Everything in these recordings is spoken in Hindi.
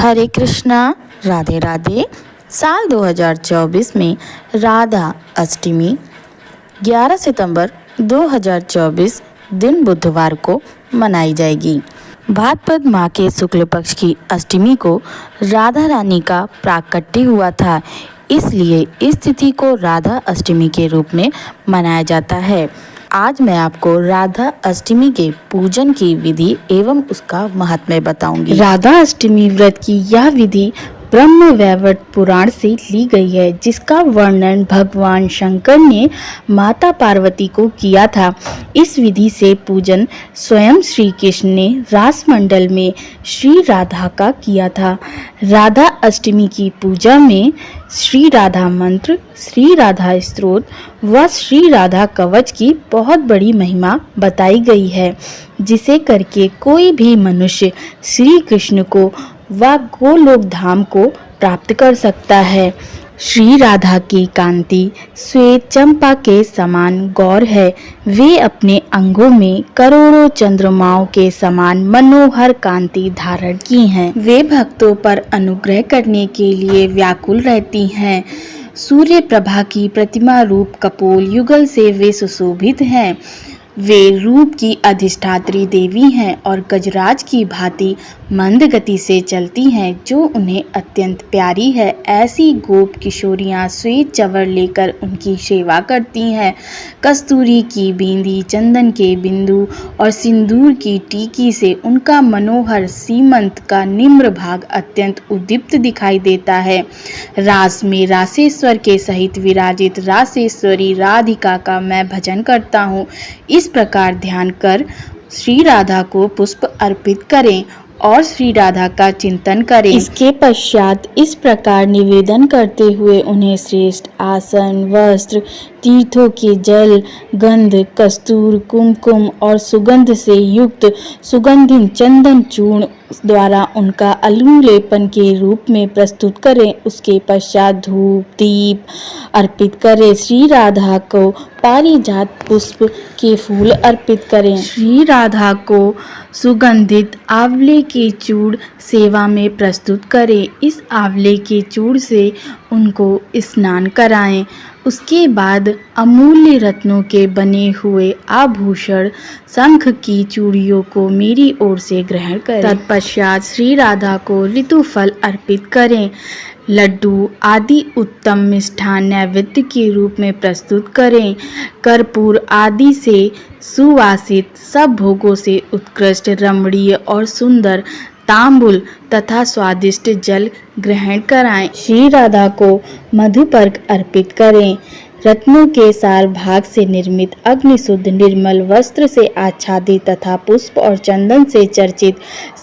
हरे कृष्णा, राधे राधे। साल 2024 में राधा अष्टमी 11 सितंबर 2024 दिन बुधवार को मनाई जाएगी। भाद्रपद माह के शुक्ल पक्ष की अष्टमी को राधा रानी का प्राकट्य हुआ था, इसलिए इस तिथि को राधा अष्टमी के रूप में मनाया जाता है। आज मैं आपको राधा अष्टमी के पूजन की विधि एवं उसका महात्म्य बताऊंगी। राधा अष्टमी व्रत की यह विधि ब्रह्म वैवर्त पुराण से ली गई है, जिसका वर्णन भगवान शंकर ने माता पार्वती को किया था। इस विधि से पूजन स्वयं श्री कृष्ण ने रास मंडल में श्री राधा का किया था। राधा अष्टमी की पूजा में श्री राधा मंत्र, श्री राधा स्तोत्र व श्री राधा कवच की बहुत बड़ी महिमा बताई गई है, जिसे करके कोई भी मनुष्य श्री कृष्ण को व गोलोक धाम को प्राप्त कर सकता है। श्री राधा की कांति श्वेत चंपा के समान गौर है। वे अपने अंगों में करोड़ों चंद्रमाओं के समान मनोहर कांति धारण की हैं। वे भक्तों पर अनुग्रह करने के लिए व्याकुल रहती हैं। सूर्य प्रभा की प्रतिमा रूप कपोल युगल से वे सुशोभित हैं। वे रूप की अधिष्ठात्री देवी हैं और गजराज की भांति मंद गति से चलती हैं, जो उन्हें अत्यंत प्यारी है। ऐसी गोप किशोरियां श्वेत चवर लेकर उनकी सेवा करती हैं। कस्तूरी की बिंदी, चंदन के बिंदु और सिंदूर की टीकी से उनका मनोहर सीमंत का निम्र भाग अत्यंत उद्दीप्त दिखाई देता है। रास में रासेश्वर के सहित विराजित रासेश्वरी राधिका का मैं भजन करता हूँ। इस प्रकार ध्यान कर श्री राधा को पुष्प अर्पित करें और श्री राधा का चिंतन करें। इसके पश्चात इस प्रकार निवेदन करते हुए उन्हें श्रेष्ठ आसन, वस्त्र, तीर्थों के जल, गंध, कस्तूर, कुमकुम और सुगंध से युक्त सुगंधित चंदन चूर्ण द्वारा उनका अनुलेपन के रूप में प्रस्तुत करें। उसके पश्चात धूप दीप अर्पित करें। श्री राधा को पारिजात पुष्प के फूल अर्पित करें। श्री राधा को सुगंधित आंवले के चूर्ण सेवा में प्रस्तुत करें। इस आंवले के चूर्ण से उनको स्नान कराएं। उसके बाद अमूल्य रत्नों के बने हुए आभूषण शंख की चूड़ियों को मेरी ओर से ग्रहण करें। तत्पश्चात श्री राधा को ऋतुफल अर्पित करें। लड्डू आदि उत्तम मिष्ठान नैवेद्य के रूप में प्रस्तुत करें। कर्पूर आदि से सुवासित सब भोगों से उत्कृष्ट, रमणीय और सुंदर तांबुल तथा स्वादिष्ट जल ग्रहण कराएं। श्री राधा को मधुपर्क अर्पित करें। रत्नों के सार भाग से निर्मित अग्निशुद्ध निर्मल वस्त्र से आच्छादित तथा पुष्प और चंदन से चर्चित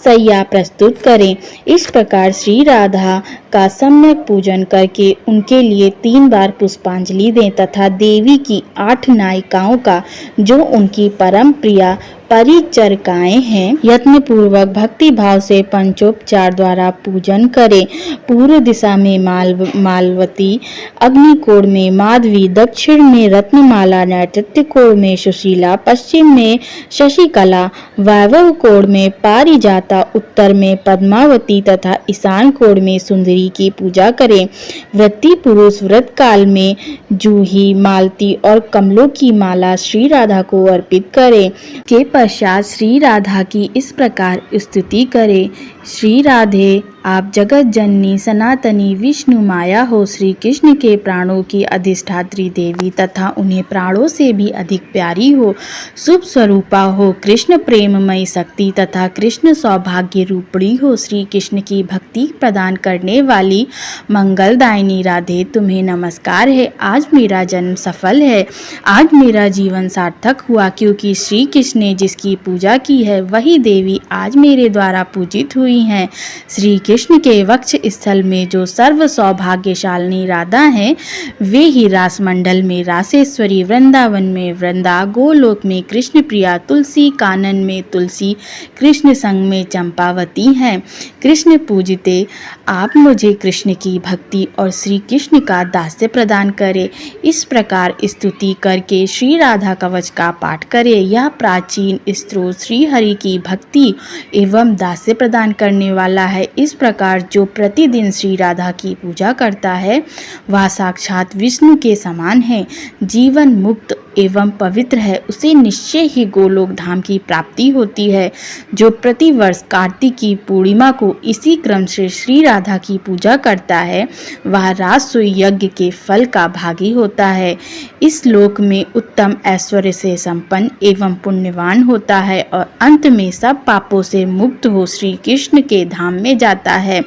सैया प्रस्तुत करें। इस प्रकार श्री राधा का सम्यक पूजन करके उनके लिए 3 बार पुष्पांजलि दें तथा देवी की 8 नायिकाओं का, जो उनकी परम प्रिया परिचर्काएं हैं, यत्न पूर्वक भक्ति भाव से पंचोपचार द्वारा पूजन करें। पूर्व दिशा में मालवती, अग्निकोण में माधवी, दक्षिण में रत्नमाला, नैऋत्य कोण में सुशीला, पश्चिम में शशिकला, वैभव कोण में पारिजाता, उत्तर में पद्मावती तथा ईशान कोण में सुंदरी की पूजा करें। व्रती पुरुष व्रत काल में जूही, मालती और कमलों की माला श्री राधा को अर्पित करें। के पश्चात श्री राधा की इस प्रकार स्तुति करें। श्री राधे, आप जगत जननी सनातनी विष्णु माया हो। श्री कृष्ण के प्राणों की अधिष्ठात्री देवी तथा उन्हें प्राणों से भी अधिक प्यारी हो। शुभ स्वरूपा हो। कृष्ण प्रेममयी शक्ति तथा कृष्ण सौभाग्य रूपणी हो। श्री कृष्ण की भक्ति प्रदान करने वाली मंगलदायिनी राधे, तुम्हें नमस्कार है। आज मेरा जन्म सफल है। आज मेरा जीवन सार्थक हुआ, क्योंकि श्री कृष्ण ने जिसकी पूजा की है वही देवी आज मेरे द्वारा पूजित हुई हैं। श्री कृष्ण के वक्ष स्थल में जो सर्व सौभाग्यशालिनी राधा हैं, वे ही रास मंडल में रासेश्वरी, वृंदावन में वृंदा, गोलोक में कृष्ण प्रिया, तुलसी कानन में तुलसी, कृष्ण संग में चंपावती हैं। कृष्ण पूजिते, आप मुझे कृष्ण की भक्ति और श्री कृष्ण का दास्य प्रदान करें। इस प्रकार स्तुति करके श्री राधा कवच का पाठ करें। यह प्राचीन स्त्रोत श्री हरि की भक्ति एवं दास्य प्रदान करने वाला है। इस प्रकार जो प्रतिदिन श्री राधा की पूजा करता है वह साक्षात विष्णु के समान है, जीवन मुक्त एवं पवित्र है, उसे निश्चय ही गोलोक धाम की प्राप्ति होती है। जो प्रतिवर्ष कार्तिक की पूर्णिमा को इसी क्रम से श्री राधा की पूजा करता है वह राजसूय यज्ञ के फल का भागी होता है, इस लोक में उत्तम ऐश्वर्य से संपन्न एवं पुण्यवान होता है और अंत में सब पापों से मुक्त हो श्री कृष्ण के धाम में जाता है।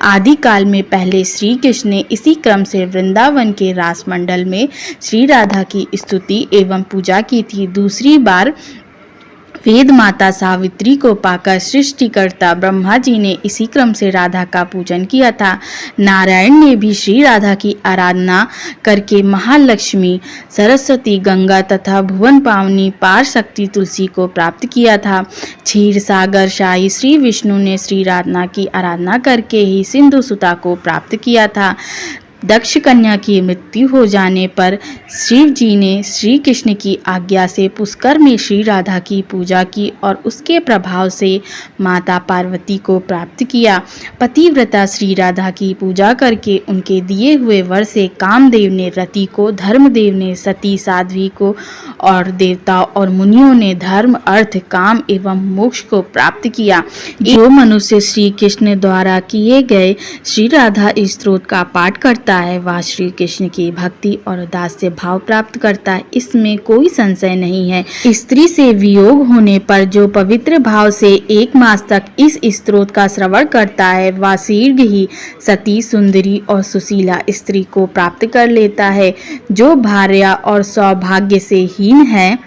आदि काल में पहले श्री कृष्ण ने इसी क्रम से वृंदावन के रास मंडल में श्री राधा की स्तुति एवं पूजा की थी। दूसरी बार वेद माता सावित्री को पाकर सृष्टिकर्ता ब्रह्मा जी ने इसी क्रम से राधा का पूजन किया था। नारायण ने भी श्री राधा की आराधना करके महालक्ष्मी, सरस्वती, गंगा तथा भुवन पावनी पार शक्ति तुलसी को प्राप्त किया था। क्षीर सागर शाही श्री विष्णु ने श्री राधा की आराधना करके ही सिंधु सुता को प्राप्त किया था। दक्ष कन्या की मृत्यु हो जाने पर शिव जी ने श्री कृष्ण की आज्ञा से पुष्कर में श्री राधा की पूजा की और उसके प्रभाव से माता पार्वती को प्राप्त किया। पतिव्रता श्री राधा की पूजा करके उनके दिए हुए वर से कामदेव ने रति को, धर्मदेव ने सती साध्वी को और देवताओं और मुनियों ने धर्म, अर्थ, काम एवं मोक्ष को प्राप्त किया। जो मनुष्य श्री कृष्ण द्वारा किए गए श्री राधा स्तोत्र का पाठ करता है वह श्री कृष्ण की भक्ति और दास्य भाव प्राप्त करता है, इसमें कोई संशय नहीं है। स्त्री से वियोग होने पर जो पवित्र भाव से 1 मास तक इस स्तोत्र का श्रवण करता है वह शीघ्र ही सती, सुंदरी और सुशीला स्त्री को प्राप्त कर लेता है। जो भार्या और सौभाग्य से हीन है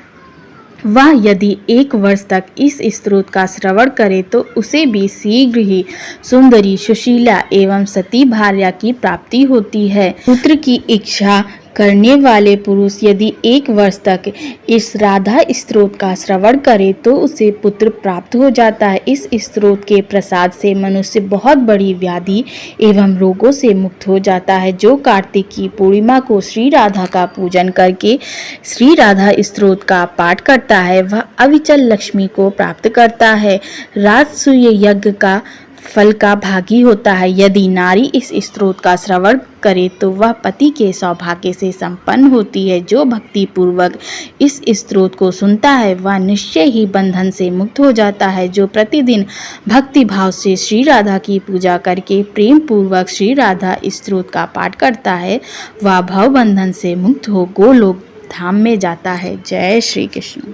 वह यदि 1 वर्ष तक इस स्तोत्र का श्रवण करे तो उसे भी शीघ्र ही सुंदरी, सुशीला एवं सती भार्या की प्राप्ति होती है। पुत्र की इच्छा करने वाले पुरुष यदि 1 वर्ष तक इस राधा स्तोत्र का श्रवण करे तो उसे पुत्र प्राप्त हो जाता है। इस स्तोत्र के प्रसाद से मनुष्य बहुत बड़ी व्याधि एवं रोगों से मुक्त हो जाता है। जो कार्तिक की पूर्णिमा को श्री राधा का पूजन करके श्री राधा स्तोत्र का पाठ करता है वह अविचल लक्ष्मी को प्राप्त करता है, राजसूय यज्ञ का फल का भागी होता है। यदि नारी इस स्तोत्र का श्रवण करे तो वह पति के सौभाग्य से संपन्न होती है। जो भक्ति पूर्वक इस स्तोत्र को सुनता है वह निश्चय ही बंधन से मुक्त हो जाता है। जो प्रतिदिन भक्ति भाव से श्री राधा की पूजा करके प्रेम पूर्वक श्री राधा स्तोत्र का पाठ करता है वह भव बंधन से मुक्त हो गोलोक धाम में जाता है। जय श्री कृष्ण।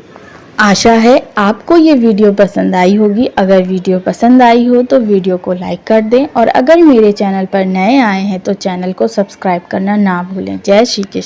आशा है आपको ये वीडियो पसंद आई होगी। अगर वीडियो पसंद आई हो तो वीडियो को लाइक कर दें और अगर मेरे चैनल पर नए आए हैं तो चैनल को सब्सक्राइब करना ना भूलें। जय श्री कृष्ण।